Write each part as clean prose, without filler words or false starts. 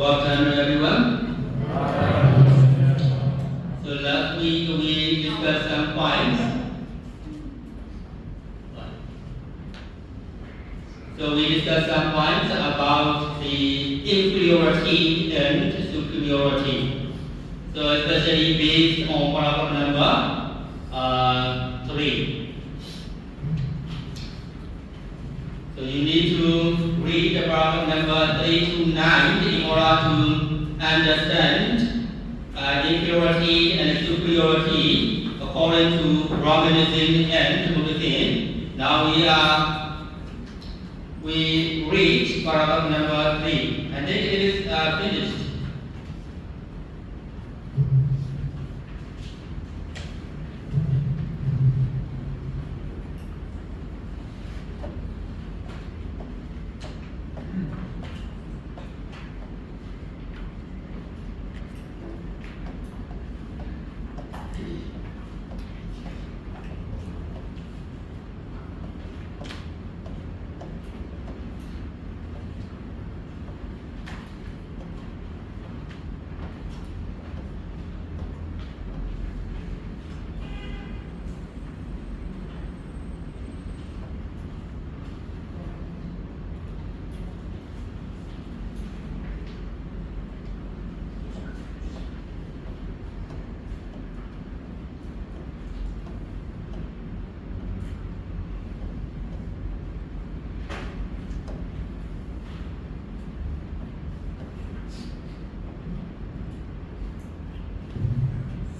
afternoon, everyone. So last week we discussed some points. So we discussed some points about the inferiority and superiority. So especially based on paragraph number 3. So you need to read paragraph number 3 to 9 in order to understand inferiority and superiority according to Brahmanism and Buddhism. Now we reach paragraph number 3. I think it is finished.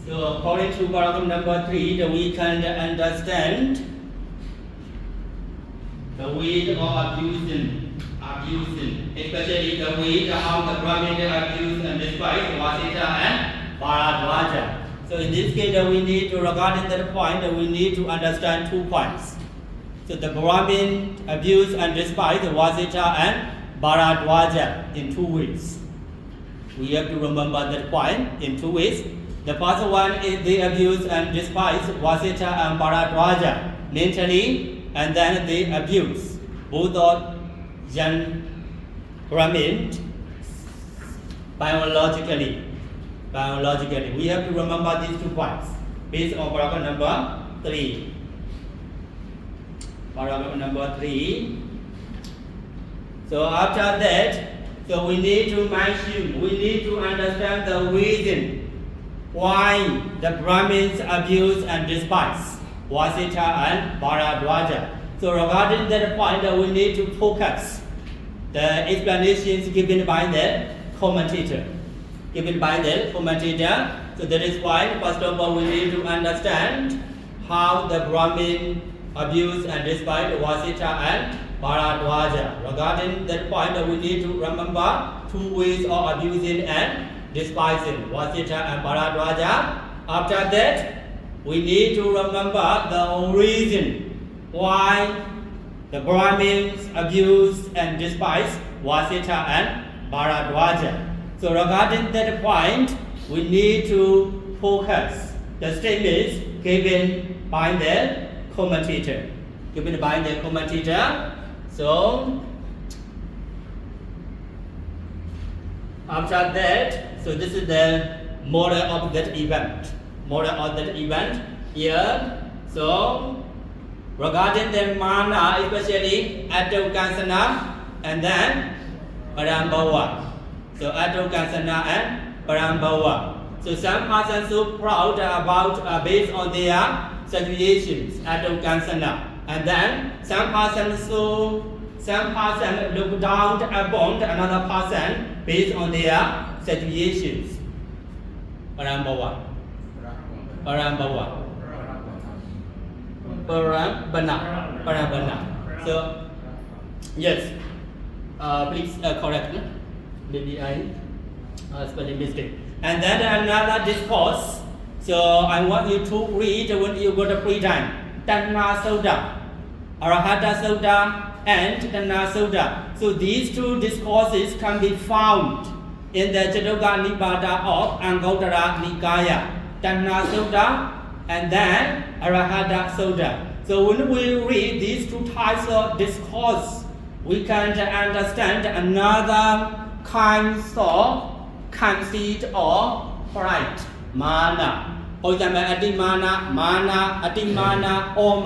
So according to paragraph number 3, we can understand the way of abusing, especially the way how the Brahmin abuse and despise Vasita and Bharadwaja. So in this case, we need to, regarding that point, we need to understand 2 points. So the Brahmin abuse and despise Vasita and Bharadwaja in 2 ways. We have to remember that point in 2 ways. The first one is they abuse and despise Vasita and Bharadwaja mentally, and then they abuse both of young Brahmin biologically. We have to remember these 2 points based on paragraph number 3. Paragraph number 3. So after that, so we need to mention, we need to understand the reason why the Brahmins abuse and despise Vasita and Bharadwaja. So regarding that point, we need to focus the explanations given by the commentator. So that is why, first of all, we need to understand how the Brahmin abuse and despise Vasita and Bharadwaja. Regarding that point, we need to remember 2 ways of abusing and despising Vasita and Bharadwaja. After that, we need to remember the reason why the Brahmins abuse and despise Vasita and Bharadwaja. So regarding that point, we need to focus the statements given by the commentator. So after that, so this is the moral of that event. Here. So regarding the mana, especially Addokansana and then Parambhava. So Addokansana and Parambhava. So some persons so proud about based on their situations, Addokansana. And then some persons look down upon another person based on their situations. Parambhava. So, yes, please correct me. Maybe I spelling mistake. And then another discourse. So I want you to read when you got a free time. Tanna Sutta, Arahata Sutta, and Tanna Sutta. So these 2 discourses can be found in the Chattoka Nipada of Anguttara Nikaya. Tanna Sutta and then Arahata Sutta. So when we read these 2 types of discourse, we can understand another kinds of conceit or pride, mana. For example, atimana, mana, atimana, or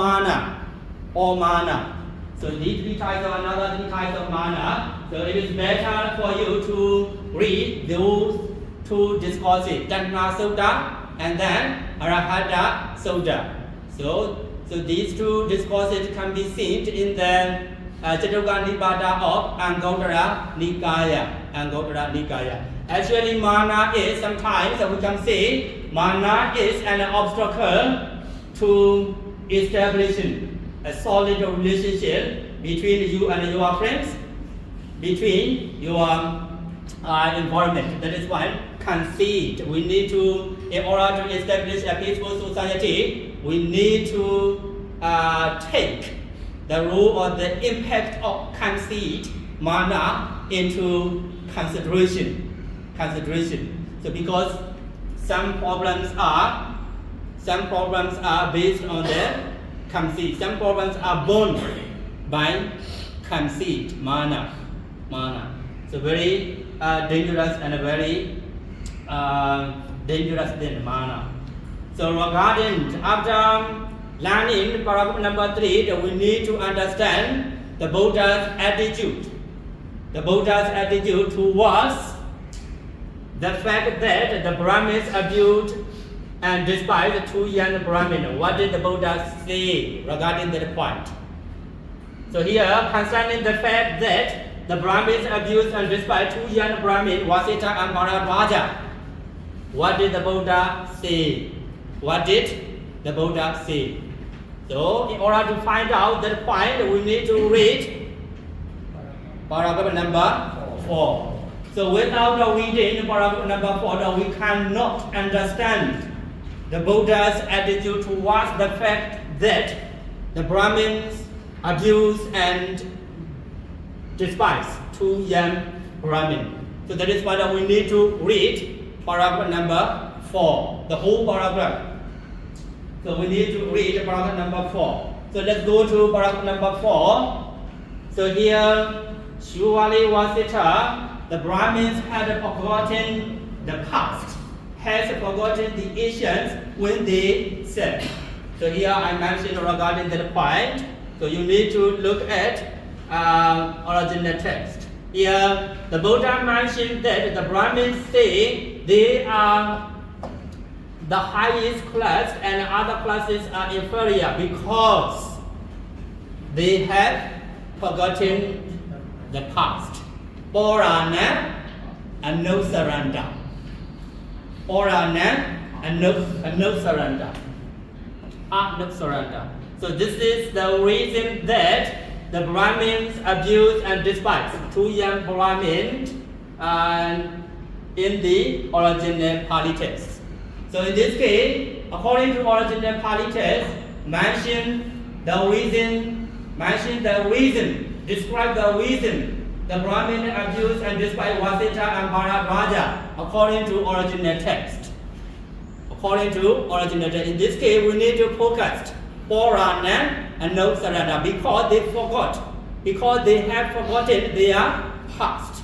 mana. So these three types of another three types of mana. So it is better for you to read those two discourses, Tanna Sutta and then Arahata Sutta. So these two discourses can be seen in the Chattoka Nipada of Anguttara Nikaya. Actually, mana is sometimes we can say mana is an obstacle to establishing a solid relationship between you and your friends, between your environment. That is why conceit. We need to, in order to establish a peaceful society, we need to take the role or the impact of conceit, mana, into consideration. So because some problems are based on the conceit. Some problems are born by conceit, mana. So very dangerous and very dangerous than mana. So regarding after learning paragraph number 3, we need to understand the Buddha's attitude. The Buddha's attitude towards the fact that the Brahmins abused and despise the two young Brahmins. What did the Buddha say regarding that point? So here, concerning the fact that the Brahmins abused and despise two young Brahmins, Vasita and Bharadwaja, what did the Buddha say? So, in order to find out that point, we need to read paragraph number 4. So, without reading paragraph number 4, we cannot understand the Buddha's attitude towards the fact that the Brahmins abuse and despise two young Brahmins. So, that is why we need to read paragraph number 4, the whole paragraph. So we need to read paragraph number 4. So let's go to paragraph number 4. So here, surely Vasita, the Brahmins had forgotten the past, has forgotten the ancients when they said. So here I mentioned regarding that point. So you need to look at original text. Here, the Buddha mentioned that the Brahmins say they are the highest class and other classes are inferior because they have forgotten the past. Purana and no surrender. Purana and no surrender. No surrender. So this is the reason that the Brahmins abuse and despise two young Brahmins in the original Pali text. So in this case, according to original Pali text, describe the reason the Brahmin abuse and despise Vasita and Bharadwaja according to original text. In this case, we need to focus Purana and no surrender because they have forgotten their past.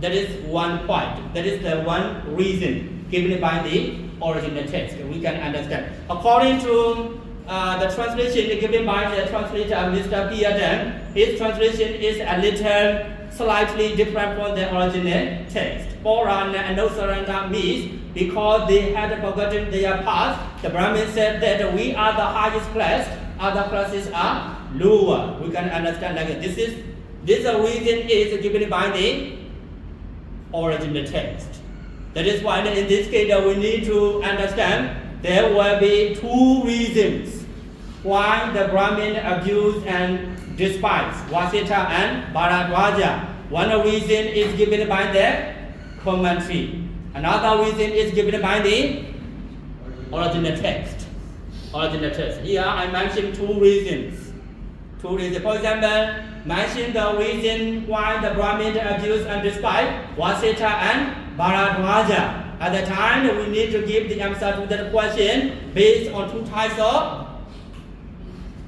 That is one point. That is the one reason given by the original text. We can understand. According to the translation given by the translator Mr. B. Agganna, his translation is a little slightly different from the original text. Purana and no surrender means because they had forgotten their past, the Brahmin said that we are the highest class, other classes are lower. We can understand like this reason is given by the original text. That is why in this case we need to understand there will be two reasons why the Brahmin abuse and despise Vasita and Bharadwaja. One reason is given by the commentary. Another reason is given by the original text. Here I mentioned two reasons. For example, mention the reason why the Brahmin abuse and despise Vasita and Bharadwaja. At the time, we need to give the answer to that question based on two types of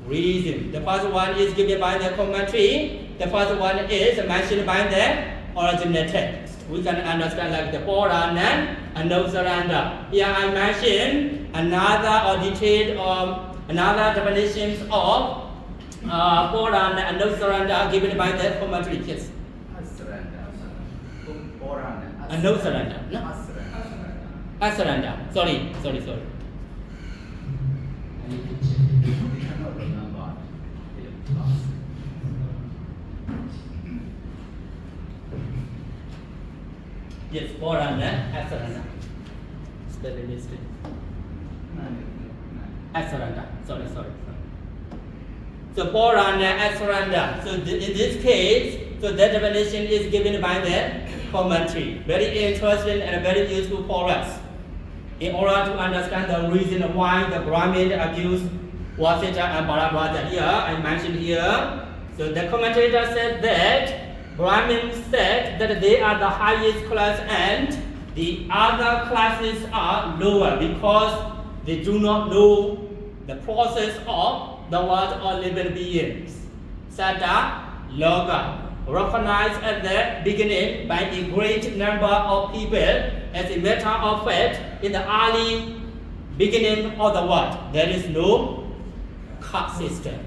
reason. The first one is given by the commentary. The first one is mentioned by the original text. We can understand like the Purana and Anusaranda. Here I mention another or detailed or another definitions of Purana and Anusaranda given by the commentary. Yes. Anusaranda. No? Asaranda. Sorry. Yes, Purana, Asaranda. Spelling mistake. Asaranda. Sorry. So Purana, Asaranda. So in this case, so that definition is given by the commentary. Very interesting and very useful for us. In order to understand the reason why the Brahmin abused Vasita and Bharadwaja. Here, I mentioned here. So the commentator said that Brahmins said that they are the highest class and the other classes are lower because they do not know the process of the world or living beings. Sada, Loga, recognized at the beginning by a great number of people as a matter of fact in the early beginning of the world. There is no caste system.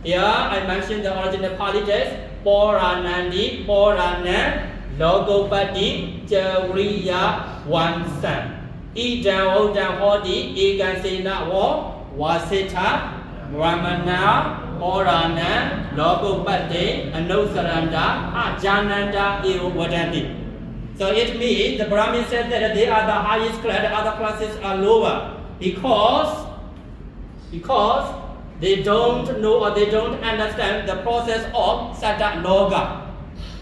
Here I mentioned the original politics. Puranandi, Purana, Logopati, Jariya, Wansan. Idam Odam Hodi, Igansina War, Wasita, Brahmana, Purana, Logopati, Anusaranda, Ajjananda, Wadandi. So it means the Brahmin said that they are the highest class, the other classes are lower because they don't know or they don't understand the process of Sada Loga.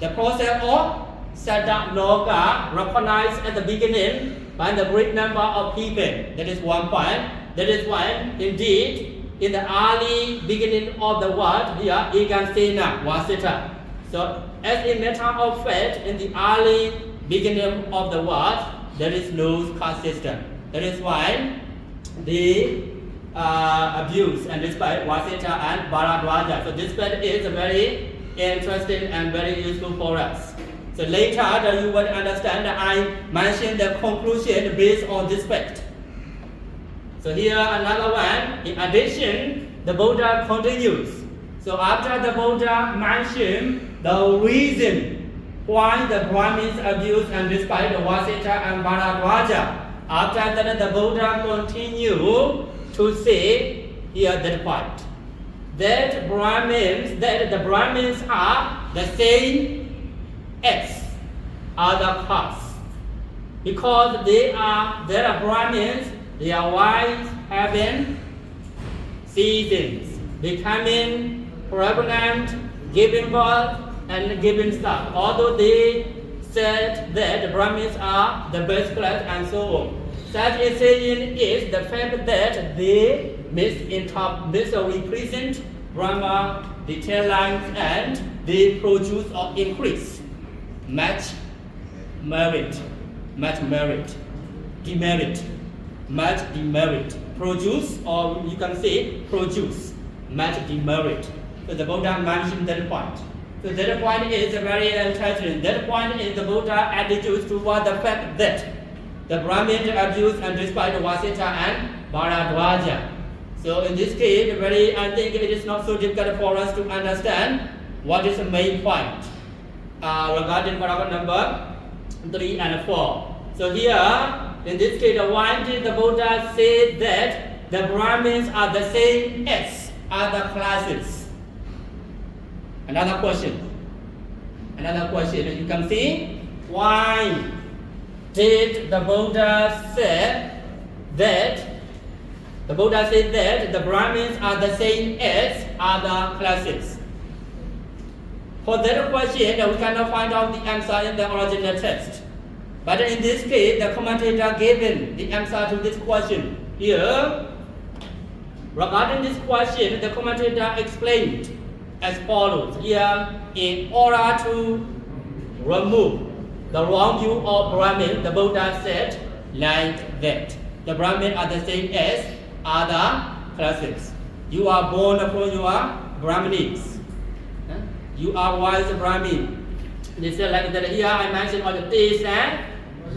The process of Sada Loga recognized at the beginning by the great number of people. That is one point. That is why, indeed, in the early beginning of the world, here, Igansena, Wasita. So, as a matter of fact, in the early beginning of the world, there is no caste system. That is why the abuse and despite Vasita and Bharadwaja. So this part is very interesting and very useful for us. So later that you will understand that I mentioned the conclusion based on this fact. So here another one. In addition, the Buddha continues. So after the Buddha mentioned the reason why the Brahmins abuse and despite the Vasita and Bharadwaja, after that the Buddha continued to say here that point, that the Brahmins are the same as other castes, because there are Brahmins, they are wise, having seasons, becoming pregnant, giving birth, and giving stuff. Although they said that the Brahmins are the best class and so on. Such a saying is the fact that they misrepresent Brahma, the tail lines, and they produce or increase much demerit, produce, or you can say produce much demerit. So the Buddha mentioned that point. So that point is very interesting. That point is the Buddha attitude toward the fact that the Brahmin abuse and despite Vasita and Bharadwaja. So in this case, I think it is not so difficult for us to understand what is the main point regarding paragraph number 3 and 4. So here, in this case, why did the Buddha say that the Brahmins are the same as other classes? Another question. You can see why did the Buddha say that the Brahmins are the same as other classes? For that question, we cannot find out the answer in the original text. But in this case, the commentator given the answer to this question. Here, regarding this question, the commentator explained as follows. Here, in order to remove the wrong view of Brahmin, the Buddha said like that. The Brahmin are the same as other classes. You are born from your Brahmins. You are wise Brahmin. They say like that here I mentioned all the days and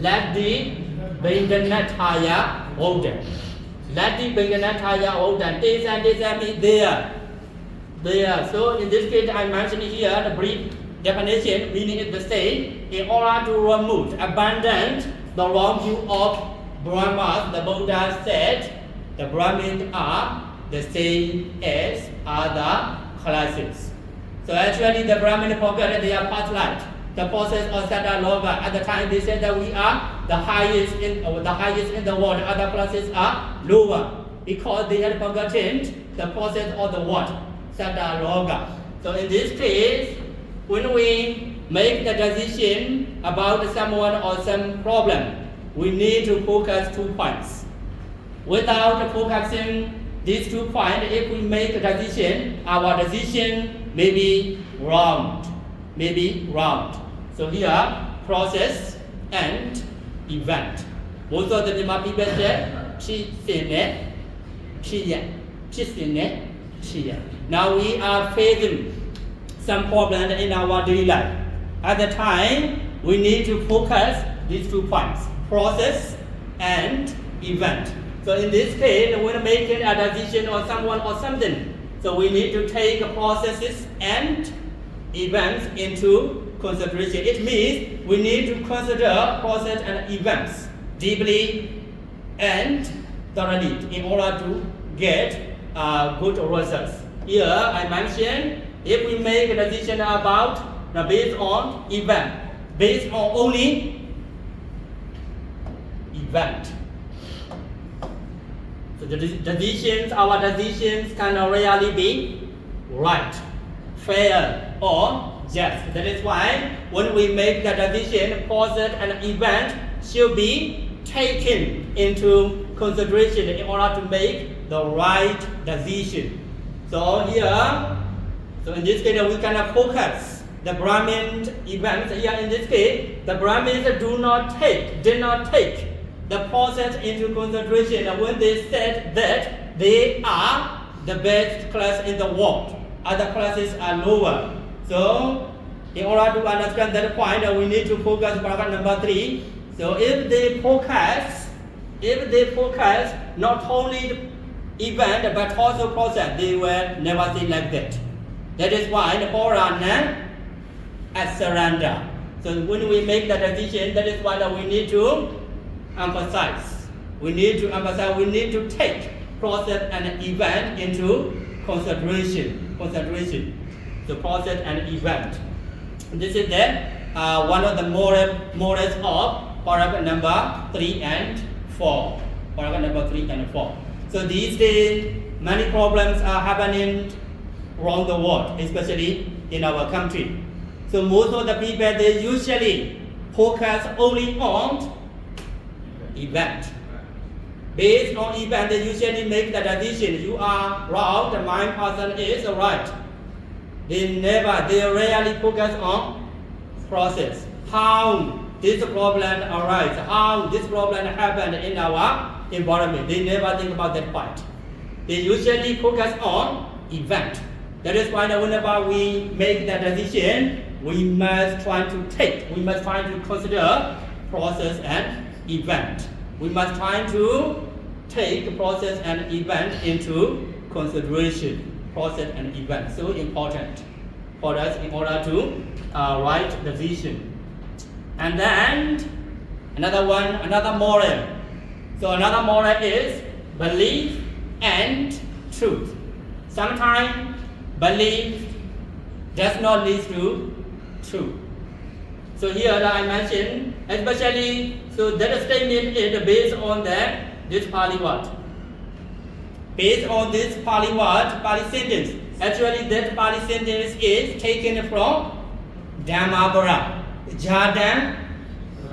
Ladi Benganataya Oden. Ladi Benganataya Oden. Days and mean there. There. So in this case I mentioned here the brief definition, meaning is the same. In order to remove, abandon the wrong view of Brahmas, the Buddha said the Brahmins are the same as other classes. So actually the Brahmin forget their past life. The process of Sayadaw U, at the time they said that we are the highest in the world, other classes are lower because they had forgotten the process of the world, Sayadaw U. So in this case, when we make the decision about someone or some problem, we need to focus 2 points. Without focusing these 2 points, if we make a decision, our decision may be wrong. So here, process and event. Most of the Myanmar people say, now we are facing some problem in our daily life. At the time, we need to focus these 2 points, process and event. So in this case, when making a decision on someone or something, so we need to take processes and events into consideration. It means we need to consider process and events deeply and thoroughly in order to get good results. Here I mentioned if we make a decision about based on event, based on only event. So our decisions can rarely be right, fair, or just. That is why when we make the decision, process and event should be taken into consideration in order to make the right decision. So here, so in this case we can focus the Brahmin events. Here in this case, the Brahmins did not take the process into consideration when they said that they are the best class in the world. Other classes are lower. So in order to understand that point, we need to focus paragraph number 3. So if they focus not only the event but also process, they will never say like that. That is why the Purana at surrender. So when we make the decision, that is why we need to emphasize. We need to take process and event into consideration. So process and event. This is one of the morals of paragraph number 3 and 4. Paragraph number 3 and 4. So these days, many problems are happening around the world, especially in our country. So most of the people, they usually focus only on event. Based on event, they usually make the decision. You are wrong, the mind person is right. They rarely focus on process. How this problem arises, how this problem happened in our environment. They never think about that part. They usually focus on event. That is why whenever we make the decision, we must try to consider process and event. We must try to take process and event into consideration. Process and event, so important for us in order to write the vision. And then another moral. So another moral is belief and truth. Sometimes belief does not lead to truth. So here I mentioned, especially, so that statement is based on this Pali word. Based on this Pali word, Pali sentence. Actually, that Pali sentence is taken from Dhammavara, Jadam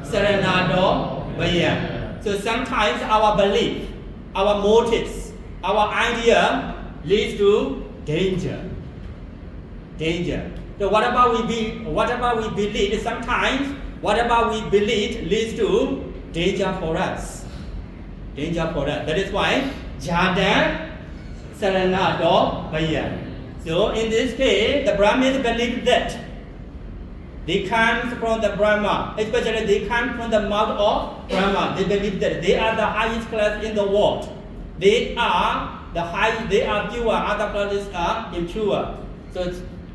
Saranado Vaya. So sometimes our belief, our motives, our idea leads to danger. So whatever we believe, sometimes whatever we believe leads to danger for us. That is why Jada Saranado Vaya. So in this case, the Brahmins believe that They come from the Brahma, especially they come from the mouth of Brahma. They believe that they are the highest class in the world. They are pure, other classes are impure. So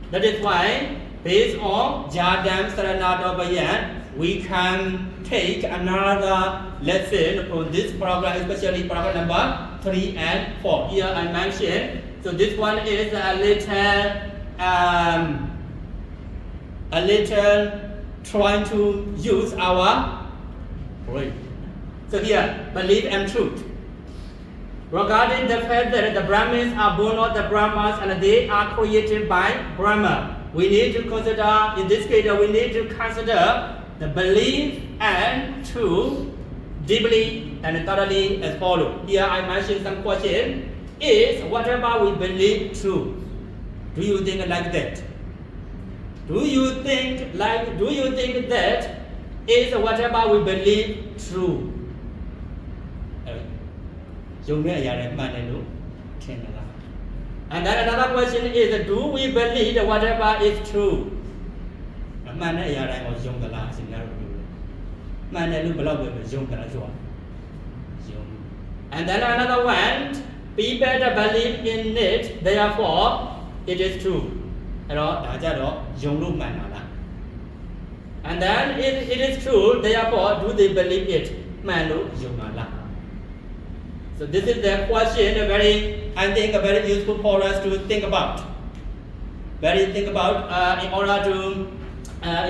that is why, based on Jadam Saranada Bayan, we can take another lesson from this program, especially program number 3 and 4. Here I mentioned, so this one is a little trying to use our brain. So here, belief and truth. Regarding the fact that the Brahmins are born of the Brahmas and they are created by Brahma, we need to consider, in this case, we need to consider the belief and truth deeply and thoroughly as follows. Here I mentioned some question. Is whatever we believe true? Do you think like that? Do you think that is whatever we believe true? And then another question is, do we believe that whatever is true? And then another one, people that believe in it, therefore it is true. And then it is true, therefore do they believe it? So this is the question, I think very useful for us to think about. In order to,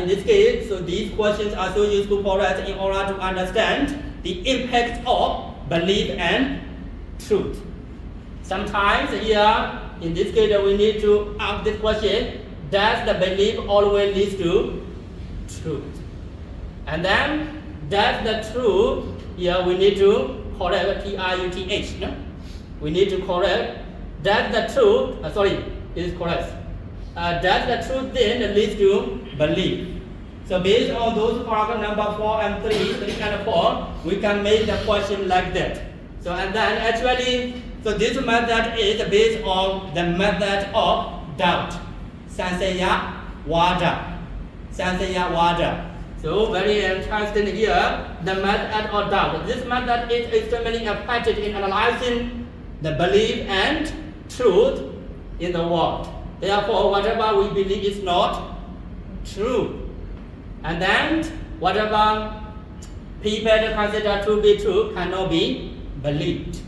in this case, so these questions are so useful for us in order to understand the impact of belief and truth. Sometimes here, in this case, we need to ask this question, does the belief always lead to truth? And then, does the truth, here we need to correct T-R-U-T-H, no? We need to correct, does the truth, it is correct. Does the truth then lead to belief? So based on those paragraph number 4 and 3 and 4, we can make the question like that. So and then actually, so this method is based on the method of doubt. Sansaya Wada. So very interesting here, the method of doubt. This method is extremely effective in analyzing the belief and truth in the world. Therefore, whatever we believe is not true. And then, whatever people consider to be true cannot be believed.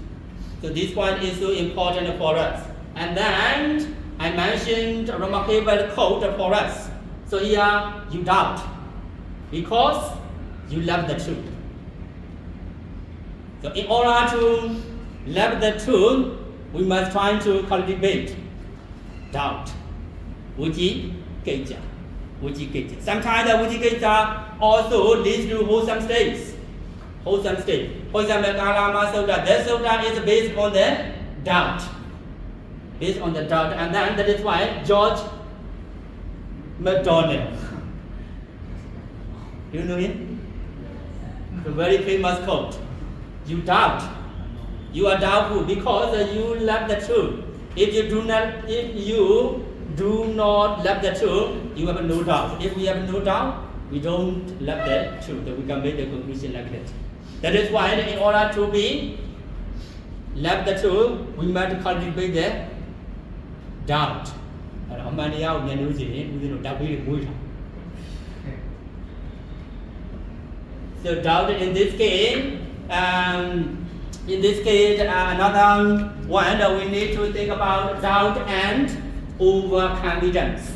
So this point is so important for us. And then, I mentioned a remarkable quote for us. So here, you doubt because you love the truth. So in order to love the truth, we must try to cultivate doubt. Sometimes the Vujjiketa also leads to wholesome states. For example, Kalama Sutta, that Sutta is based on the doubt. And then that is why George MacDonald, you know him? The very famous quote. You doubt. You are doubtful because you love the truth. If you do not love the truth, you have no doubt. If we have no doubt, we don't love the truth. We can make the conclusion like that. That is why in order to love the truth, we must cultivate the doubt. So doubt in this case, another one that we need to think about doubt and overconfidence.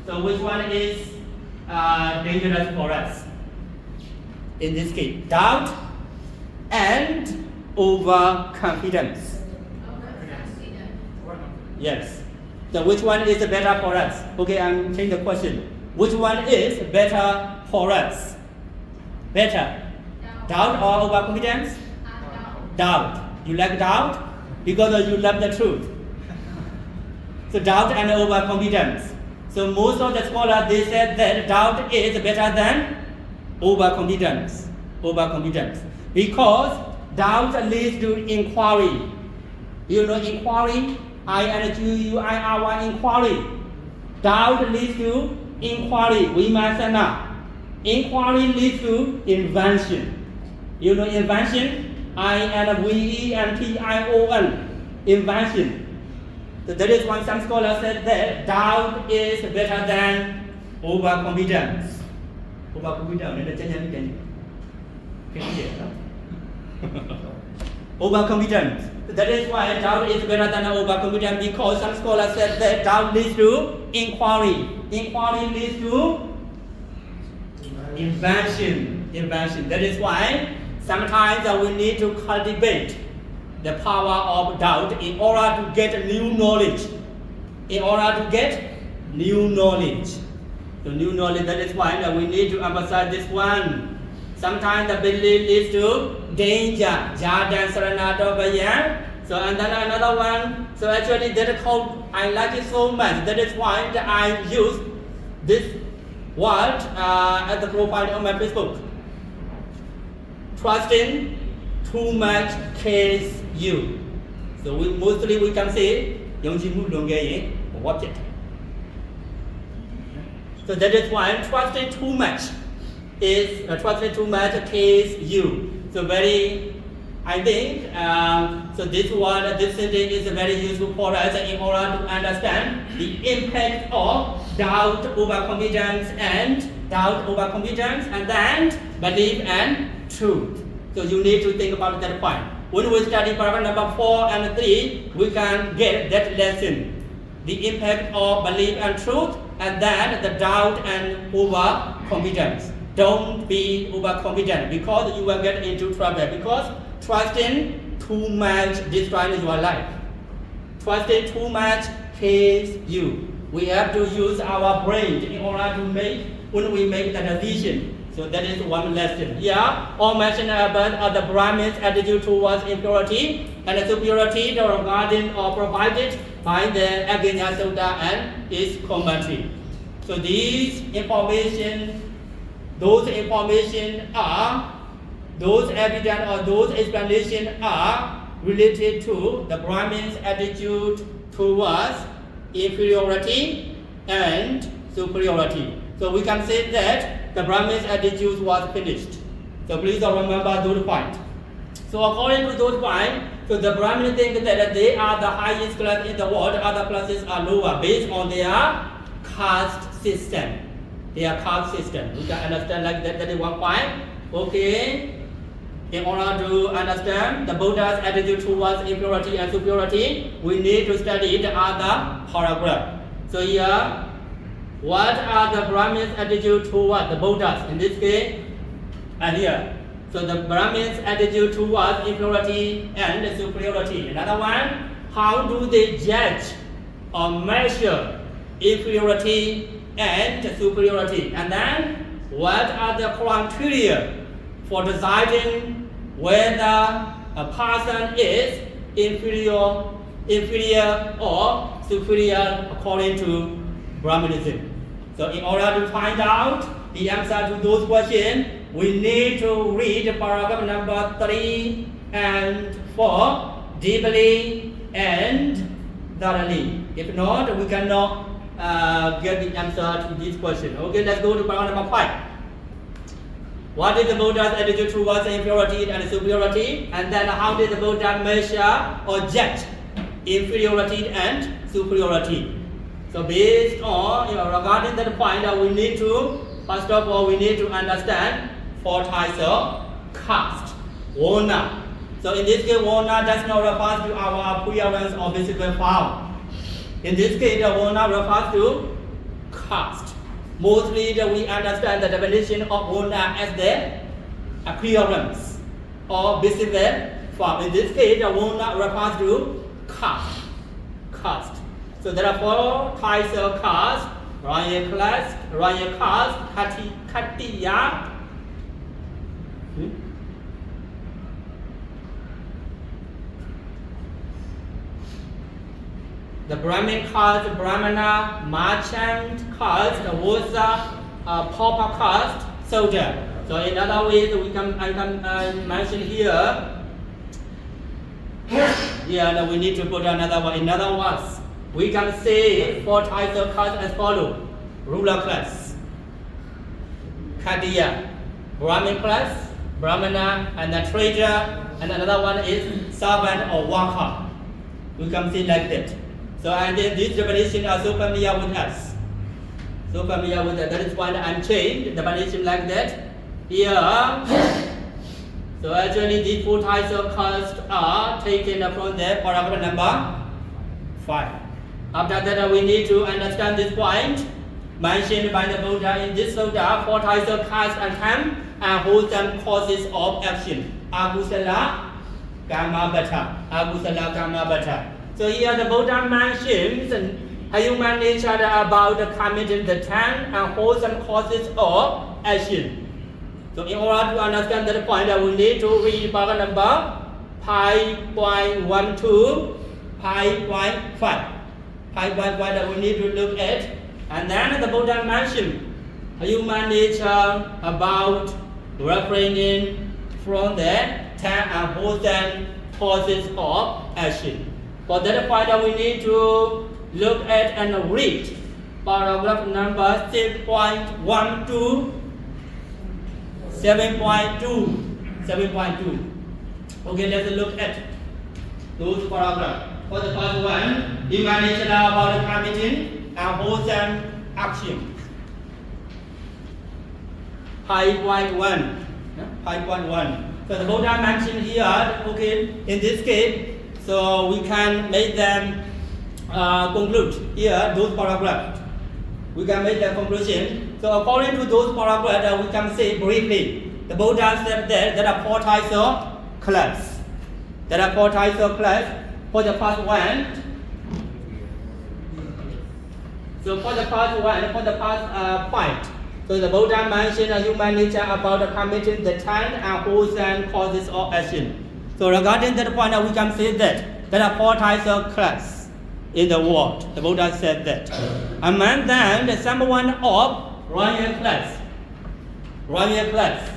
So which one is dangerous for us? In this case, doubt and overconfidence. Yes. So which one is better for us? Okay, I'm changing the question. Which one is better for us? Better? Doubt or overconfidence? Doubt. You like doubt? Because you love the truth. So doubt and overconfidence. So most of the scholars, they said that doubt is better than overconfidence. Because doubt leads to inquiry. You know inquiry? I and you, I are one inquiry. Doubt leads to inquiry, vimarsana. Inquiry leads to invention. You know invention? I and V and T I O N. Invention. So that is why some scholars said that doubt is better than overconfidence. Overconfidence. Overconfidence. That is why doubt is better than overconfidence, because some scholars said that doubt leads to inquiry. Inquiry leads to invention. That is why sometimes we need to cultivate the power of doubt in order to get new knowledge. So new knowledge, that is why we need to emphasize this one. Sometimes the belief leads to danger. Jadan Saranadovaya. So and then another one. So actually that called, I like it so much. That is why I use this word as the profile on my Facebook. Trusting too much kills you. So mostly we can say what it. So that is why trusting too much kills you. So I think so this word, this sentence is very useful for us in order to understand the impact of doubt, overconfidence, and then belief and truth. So you need to think about that point. When we study paragraph number 4 and 3, we can get that lesson. The impact of belief and truth, and then the doubt and overconfidence. Don't be overconfident, because you will get into trouble. Because trusting too much destroys your life. Trusting too much kills you. We have to use our brain in order to when we make the decision. So that is one lesson. Here, all mentioned about the Brahmin's attitude towards impurity and superiority regarding or provided by the Agganna Sutta and its commentary. So those evidence or those explanations are related to the Brahmin's attitude towards inferiority and superiority. So we can say that the Brahmin's attitude was finished. So please remember those points. So according to those points, so the Brahmins think that they are the highest class in the world, other classes are lower based on their caste system. We can understand like that. That is one point. Okay. In order to understand the Buddha's attitude towards impurity and superiority, we need to study the other paragraph. So here, what are the Brahmins' attitude towards the Buddhas? In this case, and here. So the Brahmins' attitude towards impurity and superiority. Another one, how do they judge or measure inferiority and superiority? And then, what are the criteria for deciding whether a person is inferior or superior according to Brahmanism? So in order to find out the answer to those questions, we need to read paragraph number 3 and 4 deeply and thoroughly. If not, we cannot get the answer to this question. Okay, let's go to paragraph number 5. What is the Buddha's attitude towards inferiority and superiority? And then how did the Buddha measure or judge inferiority and superiority? So based on, regarding that point, we need to, first of all, we need to understand 4 types of caste. Varna. So in this case, Varna does not refer to our appearance or physical form. In this case, the Varna refers to caste. Mostly we understand the definition of Varna as the appearance or visible form. In this case, the Varna refers to caste. So there are 4 types of caste: royal caste, Khattiya, the Brahmin caste, Brahmana, merchant caste, Vasa, pauper caste, soldier. So in other ways, I can mention here Here we need to put another one. In other words, we can say 4 types of caste as follows: ruler class, Khatiya, Brahmin class, Brahmana, and the trader, and another one is servant or worker. We can see like that. So, and these definitions are so familiar with us. So familiar with that. That is why I'm changed the definition like that. Here. So actually these 4 types of caste are taken from the paragraph number 5. After that we need to understand this point mentioned by the Buddha in this sutta. 4 types of caste and wholesome causes of action. Agusala Kamabata. Agusala Kamabata. So here the Buddha mentions human nature about committing the 10 and wholesome causes of action. So in order to understand that point, we need to read paragraph number 5.1 to 5.5. 5.1 that we need to look at. And then the Buddha mentioned human nature about refraining from the 10 and wholesome causes of action. For that point, we need to look at and read paragraph number 6.1 to 7.2. 7.2. Okay, let's look at those paragraphs. For the first one, human nature about committing and wholesome action. 5.1. 5.1. So the Buddha mentioned here, okay, in this case, so we can make them conclude here those paragraphs. We can make the conclusion. So according to those paragraphs, we can say briefly, the Buddha said that there are 4 types of class. There are 4 types of class. For the first one, so for the first point, so the Buddha mentioned human nature about committing the 10 and wholesome causes of action. So regarding that point, we can say that there are 4 types of class in the world. The Buddha said that. Among them, the someone of royal class. Royal class.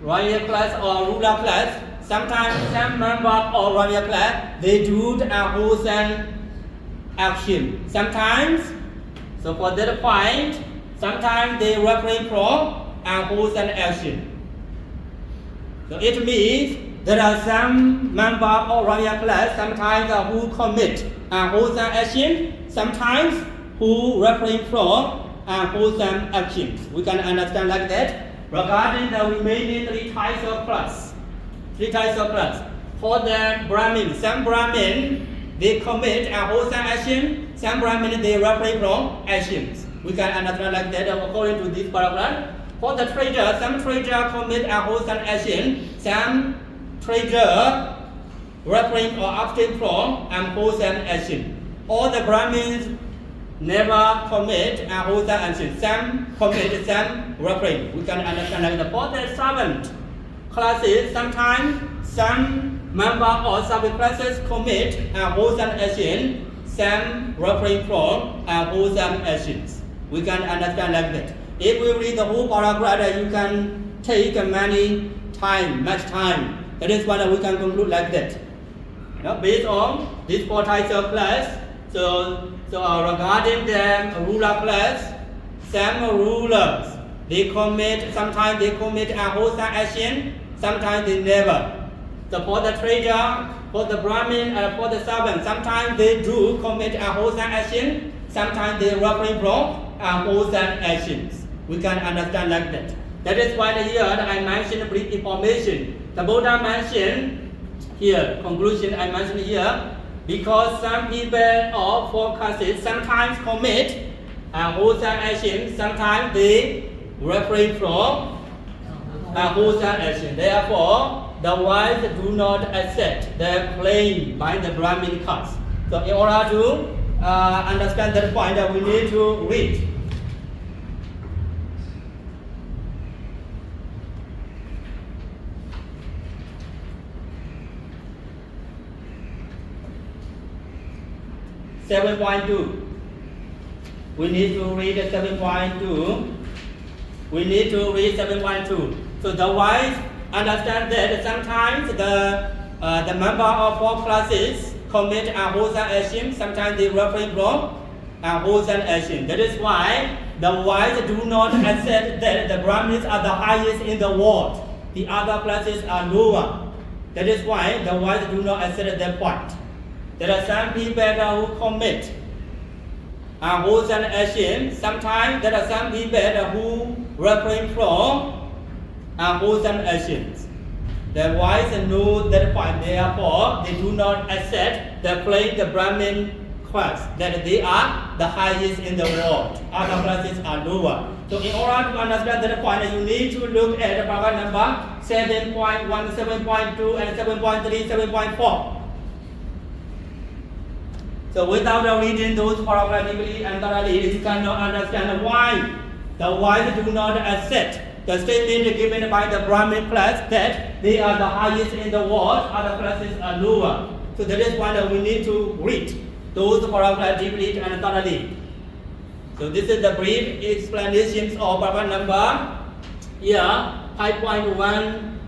Royal class or ruler class. Sometimes some member of royal class, they do a wholesome action. Sometimes, so for that point, sometimes they refrain from a wholesome action. So it means there are some member of royal class sometimes who commit a wholesome action, sometimes who refrain from a wholesome actions. We can understand like that. Regarding the remaining 3 types of class. 3 types of class. For the Brahmin, some Brahmin they commit a wholesome action, some Brahmin they refrain from actions. We can understand like that according to this paragraph. For the trader, some trader commit a wholesome action, some trader refrain or abstain from unwholesome action. All the Brahmins never commit a wholesome action. Some commit, some refrain. We can understand like that. For the servant classes, sometimes some member or servant classes commit a wholesome action, some refrain from wholesome actions. We can understand like that. If we read the whole paragraph, you can take much time. That is why we can conclude like that. Now, based on these 4 types of class, so regarding the ruler class, some rulers sometimes they commit a wholesome action, sometimes they never. So for the trader, for the Brahmin, and for the servant, sometimes they do commit a wholesome action, sometimes they refrain from wholesome actions. We can understand like that. That is why here I mentioned brief information. The Buddha mentioned here, conclusion I mentioned here, because some people or 4 classes sometimes commit wholesome action, sometimes they refrain from wholesome action. Therefore, the wise do not accept the claim by the Brahmin caste. So in order to understand that point, we need to read. (7.2). We need to read 7.2. We need to read 7.2. So the wise understand that sometimes the member of four classes commit unwholesome action. Sometimes they refrain from unwholesome action. That is why the wise do not accept that the Brahmins are the highest in the world. The other classes are lower. That is why the wise do not accept that point. There are some people who commit unwholesome action. Sometimes there are some people who refrain from unwholesome actions. The wise know that point. Therefore, they do not accept the claim the Brahmin class that they are the highest in the world. Other classes are lower. So in order to understand that point, you need to look at the paragraph number 7.1, 7.2, and 7.3, 7.4. So without reading those paragraphs deeply and thoroughly, you cannot understand why the wise do not accept the statement given by the Brahmin class that they are the highest in the world, other classes are lower. So that is why we need to read those paragraphs deeply and thoroughly. So this is the brief explanations of paragraph number 5.1,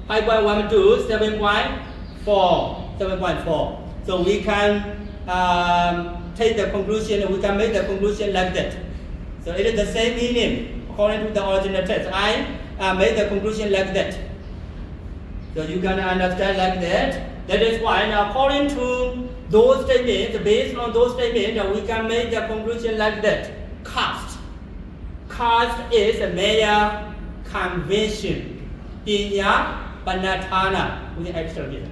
5.1 to 7.4, 7.4. So we can take the conclusion, we can make the conclusion like that. So it is the same meaning according to the original text. I made the conclusion like that. So you can understand like that. That is why according to those statements, based on those statements, we can make the conclusion like that. Caste. Caste is a mere convention. Pinya Panatana. We have extra here.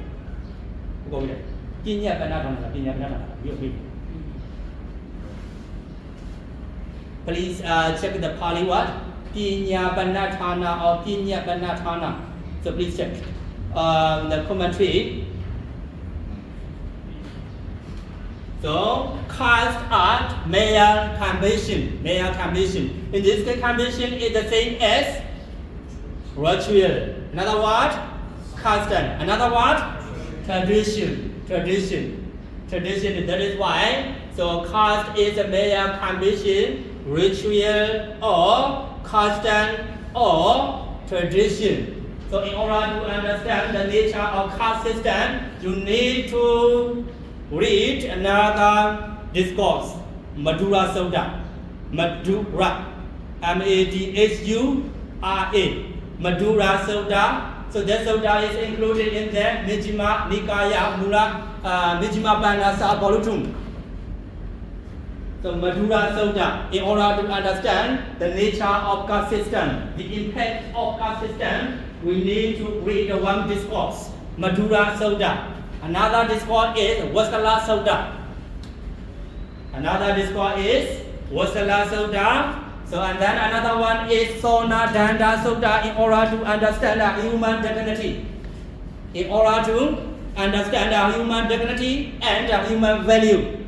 Go there. Pinya Panatana. Pinya Panatana. Please check the Pali word. Pinya Panatana or Pinya Panatana. So please check the commentary. So, caste are mere convention. Mere convention. In this case, convention is the same as ritual. Another word, custom. Another word, tradition. Tradition. Tradition. That is why. So, caste is a mere convention, ritual, or custom, or tradition. So, in order to understand the nature of caste system, you need to read another discourse, Madhura Sutta. Madhura, M-A-D-H-U-R-A. Madhura Sutta. So that sutta is included in the Majjhima Nikaya Mula Majjhima Panasa Volutum. So Madhura Sutta, in order to understand the nature of caste system, the impact of caste system, we need to read one discourse, Madhura Sutta. Another discourse is Vasala Sutta. Another discourse is Vasala Sutta. So and then another one is Sona Danda Sutta in order to understand the human dignity. In order to understand the human dignity and the human value,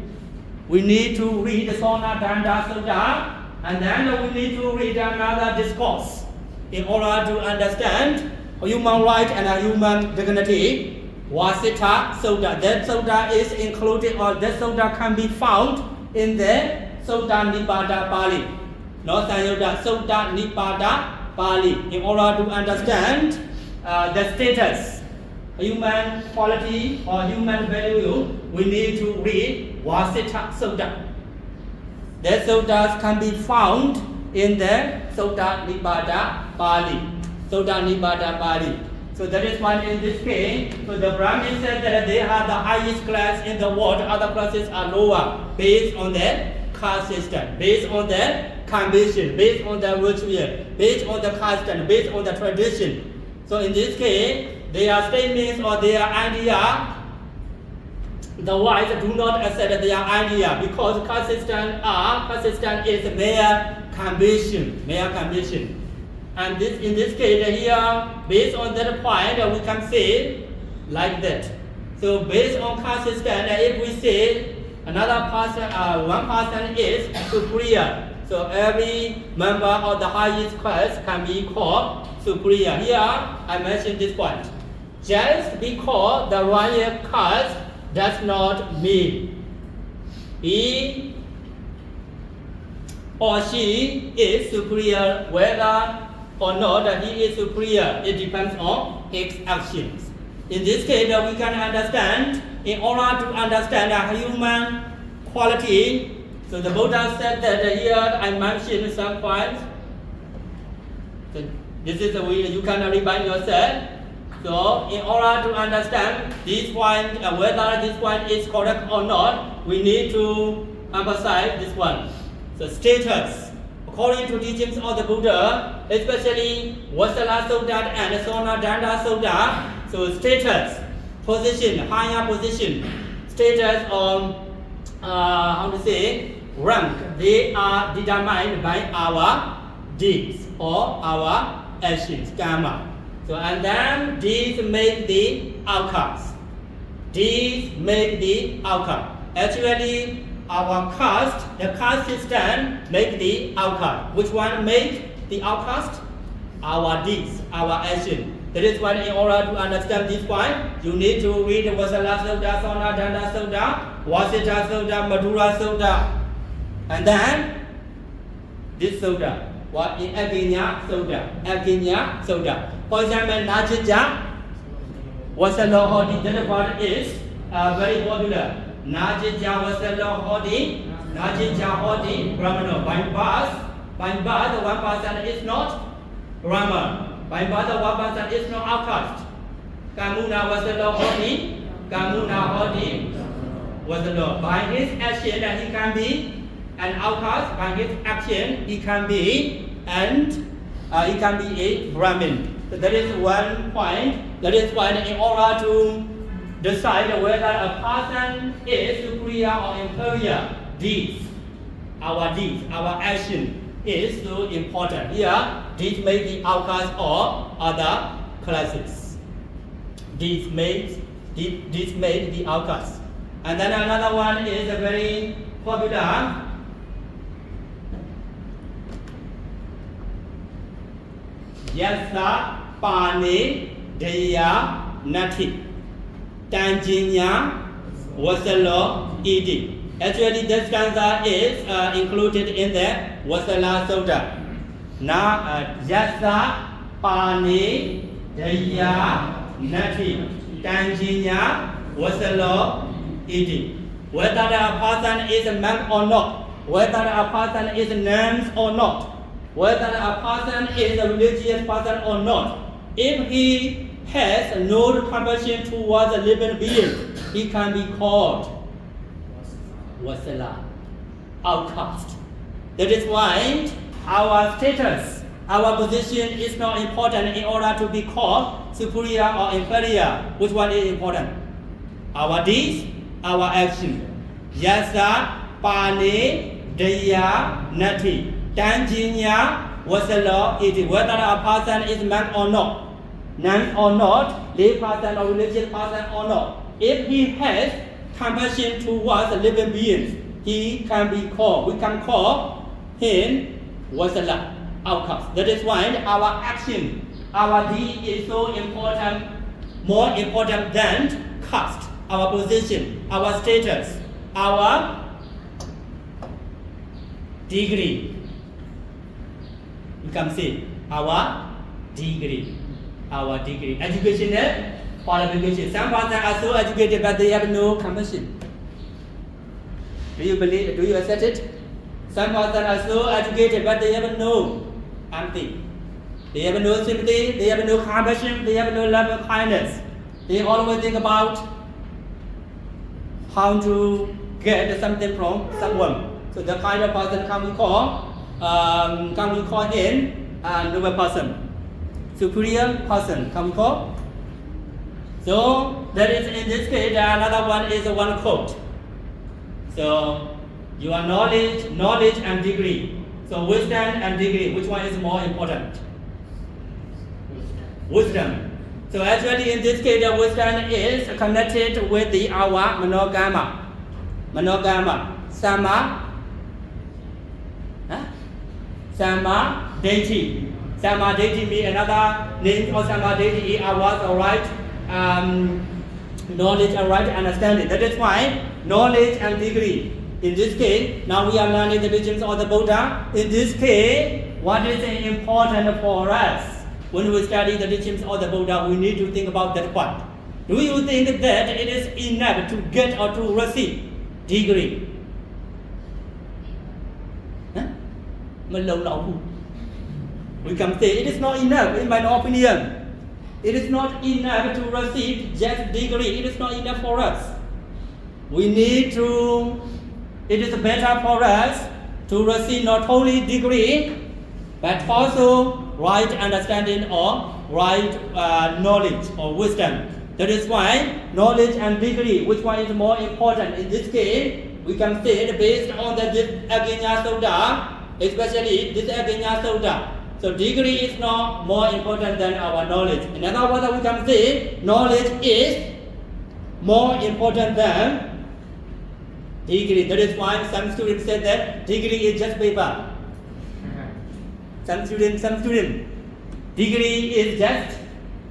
we need to read the Sona Danda Sutta and then we need to read another discourse in order to understand human rights and human dignity. Vasita Sutta. That sutta is included, or that sutta can be found in the Sutta Nipada Pali. No, Sayadaw Sutta Nipada Pali. In order to understand the status, human quality or human value, we need to read Vasita Sutta. That suttas can be found in the Sutta Nipada Pali. Sutta Nipada Pali. So that is why in this case, so the Brahmin said that they are the highest class in the world, other classes are lower, based on the caste system, based on the convention, based on the ritual, based on the custom, based on the tradition. So in this case, their statements or their idea, the wise do not accept their idea because caste system is mere convention, mere convention. And this, in this case here, based on that point, we can say like that. So based on caste system, if we say another person, one person is superior, so every member of the highest class can be called superior. Here I mentioned this point. Just because the royal caste does not mean he or she is superior, whether or not that he is superior. It depends on his actions. In this case, we can understand, in order to understand a human quality, so the Buddha said that here I mentioned some points. So this is the way you can remind yourself. So in order to understand this point, whether this point is correct or not, we need to emphasize this one. So status, according to teachings of the Buddha, especially Vasala Sutta and Sona Danda Sutta, so status, position, higher position, status on, rank, they are determined by our deeds or our actions, karma. So and then these make the outcomes. These make the outcome. Actually, our caste, the caste system make the outcome. Which one make the outcast? Our deeds, our action. That is why in order to understand this point, you need to read Vasala Sutta, Sona Danda Sutta, Vasita Sutta, Madhura Sutta. And then this Sutta, what in Agganna Sutta, Agganna Sutta. For example, Najija, Vasala Hodi, that part is very popular. Najija Vasala Hodi, Najija Hodi, Brahmana. By birth, the one person is not Brahman. By birth, the one person is not outcast. Kamuna Vasala Hodi, Kamuna Hodi Vasala. By his action, that he can be an outcast. By his action, he can be a Brahmin. So that is one point. That is why in order to decide whether a person is superior or inferior, our action is so important. Here, these may be outcasts or other classes. These made the outcasts. And then another one is a very popular. Yasa Pani Deya Nati Tanjinya Vasalo Iti. Actually, this stanza is included in the Vasala Sutta. Now, Yasa Pani Deya Nati Tanjinya Vasalo Iti. Whether a person is a man or not, whether a person is named or not, whether a person is a religious person or not, if he has no compassion towards a living being, he can be called Vasala, outcast. That is why our status, our position is not important in order to be called superior or inferior. Which one is important? Our deeds, our action. Yasa Pani Deya Nati. Tanjinya Vasalo Iti. Whether a person is man or not, none or not, lay person or religious person or not, if he has compassion towards living beings, he can be called, we can call him Vasala, outcast. That is why our action, our deed is so important, more important than caste, our position, our status, our degree. You can see our degree. Educational qualification. Some persons are so educated but they have no compassion. Do you believe? Do you accept it? Some persons are so educated but they have no empathy. They have no sympathy. They have no compassion. They have no love and kindness. They always think about how to get something from someone. So the kind of person can we call him a noble person. Superior person, can we call? So that is in this case another one is one quote. So your knowledge and degree. So wisdom and degree, which one is more important? Wisdom. So actually in this case the wisdom is connected with our monogama. Sama deity. Sama deity means another name for sama deity is our right knowledge and right understanding. That is why knowledge and degree. In this case, now we are learning the teachings of the Buddha. In this case, what is important for us when we study the teachings of the Buddha? We need to think about that point. Do you think that it is enough to get or to receive degree? We can say it is not enough, in my opinion. It is not enough to receive just degree. It is not enough for us. We need to, it is better for us to receive not only degree, but also right understanding or right knowledge or wisdom. That is why knowledge and degree, which one is more important? In this case, we can say it based on the Agganna sutta, especially this Agganna sutta. So degree is not more important than our knowledge. In other words, we can say knowledge is more important than degree. That is why some students say that degree is just paper. Some students, degree is just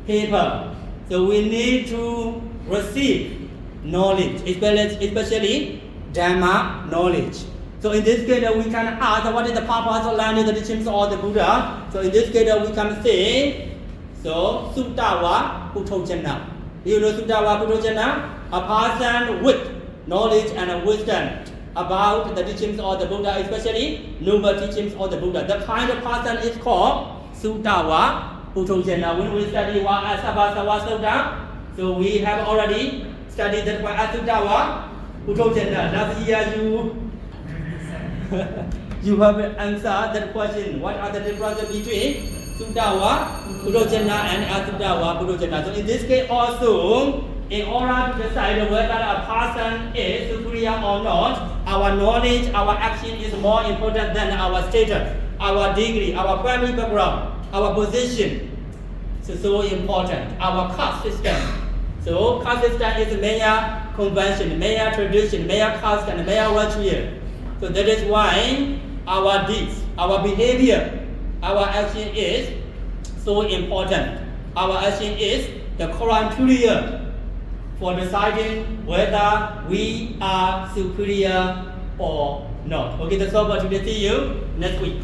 paper. So we need to receive knowledge, especially Dhamma knowledge. So in this case, we can ask what is the purpose of learning the teachings of the Buddha. So in this case, we can say, so sutta wa puthojana. You know sutta wa puthojana? A person with knowledge and wisdom about the teachings of the Buddha, especially noble teachings of the Buddha. The kind of person is called sutta wa puthojana. When we study wa asabasava sutta, so we have already studied that one sutta wa puthojana. Last year you have answered that question. What are the differences between sutta wa puthojana and asutta wa puthojana? So in this case also, in order to decide whether a person is superior or not, our knowledge, our action is more important than our status, our degree, our family background, our position. So important. Our caste system. So caste system is mere convention, mere tradition, mere caste and mere ritual. So that is why our deeds, our behavior, our action is so important. Our action is the criteria for deciding whether we are superior or not. Okay, that's all for today. See you next week.